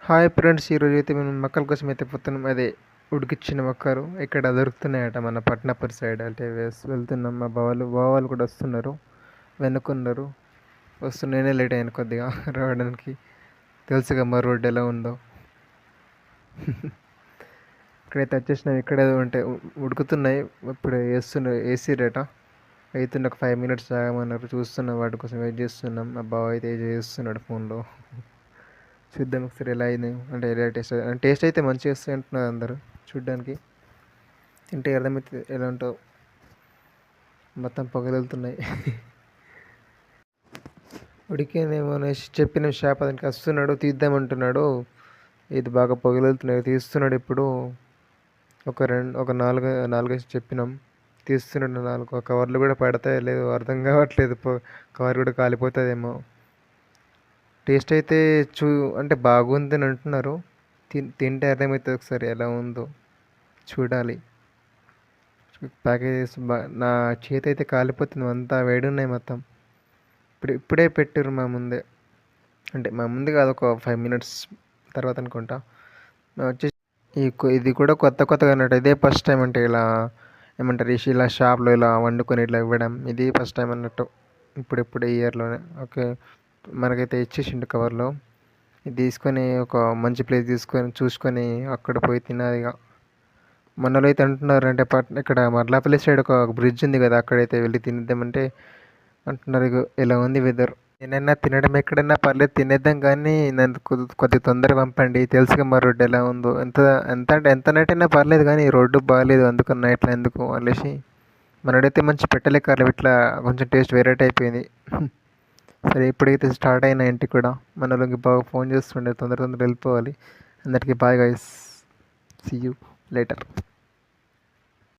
Hi friends, ఈరోజు అయితే మేము మొక్కల కోసం అయితే పోతున్నాం. అదే ఉడికిచ్చిన మొక్కలు ఇక్కడ దొరుకుతున్నాయట మన పట్నాపూర్ సైడ్. అంటే వెళ్తున్నాం. మా బావాలు కూడా వస్తున్నారు, వెనుకున్నారు. నేనే లేట్ అయ్యాను కొద్దిగా రావడానికి. తెలుసుగా మా రోడ్డు ఎలా ఉందో. ఇక్కడైతే వచ్చేసినాం. ఇక్కడే ఉంటే ఉడుకుతున్నాయి. ఇప్పుడు వేస్తున్నారు, ఏసీ రేట అవుతుంది. ఒక 5 minutes ఆగమన్నారు. చూస్తున్నాం, వాటి కోసం వెయిట్ చేస్తున్నాం. మా బావ అయితే చేస్తున్నాడు ఫోన్లో. చూద్దాం ఒకసారి ఎలా అయింది, అంటే ఎలా టేస్ట్ అయితే మంచిగా వస్తాయి అంటున్నారు అందరూ. చూడ్డానికి తింటే అర్థమవుతుంది ఎలా ఉంటావు. మొత్తం పొగలుతున్నాయి. ఉడికేనేమో అనేసి చెప్పిన షాప్ అతనికి వస్తున్నాడు, తీద్దామంటున్నాడు. ఇది బాగా పొగలుతున్నాయి, తీస్తున్నాడు. ఇప్పుడు ఒక నాలుగైదు చెప్పినాం, తీస్తున్నాడు. 4 కవర్లు కూడా పడతాయి లేదు అర్థం కావట్లేదు. కవర్ కూడా కాలిపోతుందేమో. టేస్ట్ అయితే అంటే బాగుంది అని అంటున్నారు. తింటే అర్థమవుతుంది ఒకసారి ఎలా ఉందో చూడాలి. ప్యాకేజెస్ నా చేతి అయితే కాలిపోతుంది, అంతా వేడి ఉన్నాయి మొత్తం. ఇప్పుడే పెట్టారు మా ముందే. అంటే మా ముందు కాదు, ఒక 5 minutes తర్వాత అనుకుంటా. వచ్చేసి ఇది కూడా కొత్తగా అన్నట్టు. ఇదే ఫస్ట్ టైం అంటే ఇలా ఏమంటారు, ఇలా షాప్లో ఇలా వండుకొని ఇట్లా ఇవ్వడం ఇది ఫస్ట్ టైం అన్నట్టు. ఇప్పుడే ఈ ఇయర్లోనే. ఓకే, మనకైతే ఇచ్చేసిండు కవర్లో. ఇది తీసుకొని ఒక మంచి ప్లేస్ చూసుకొని అక్కడ పోయి తినాలి. ఇక మనలో అయితే అంటున్నారు, అంటే ఇక్కడ మర్లాపల్లి సైడ్ ఒక బ్రిడ్జ్ ఉంది కదా, అక్కడైతే వెళ్ళి తినేద్దామంటే అంటున్నారు. ఇక ఎలా ఉంది వెదర్. నేనైనా తినడం ఎక్కడైనా పర్లేదు, తినేద్దాం, కానీ నన్ను కొద్ది తొందరగా పంపండి. తెలుసుగా మా రోడ్డు ఎలా ఉందో. ఎంత నైట్ అయినా పర్లేదు, కానీ రోడ్డు బాగాలేదు, అందుకు నైట్లో ఎందుకు అనేసి. మనడైతే మంచి పెట్టలేక ఇట్లా కొంచెం టేస్ట్ వెరైటీ అయిపోయింది. సరే, ఇప్పుడైతే స్టార్ట్ అయినా ఇంటికి కూడా. మనలోకి బాగా ఫోన్ చేస్తుండే, తొందరగా వెళ్ళిపోవాలి. అందరికీ bye guys, see you later.